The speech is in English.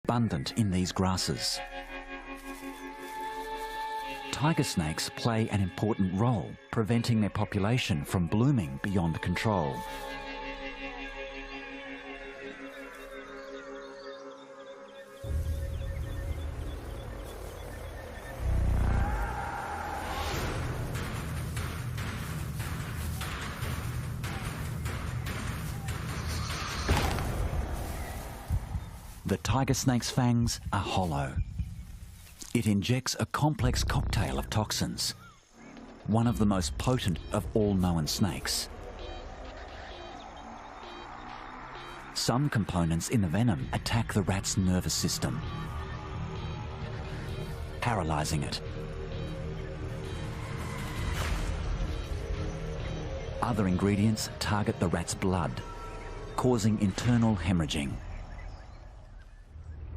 abundant in these grasses. Tiger snakes play an important role, preventing their population from blooming beyond control. The tiger snake's fangs are hollow. It injects a complex cocktail of toxins, one of the most potent of all known snakes. Some components in the venom attack the rat's nervous system, paralysing it. Other ingredients target the rat's blood, causing internal hemorrhaging.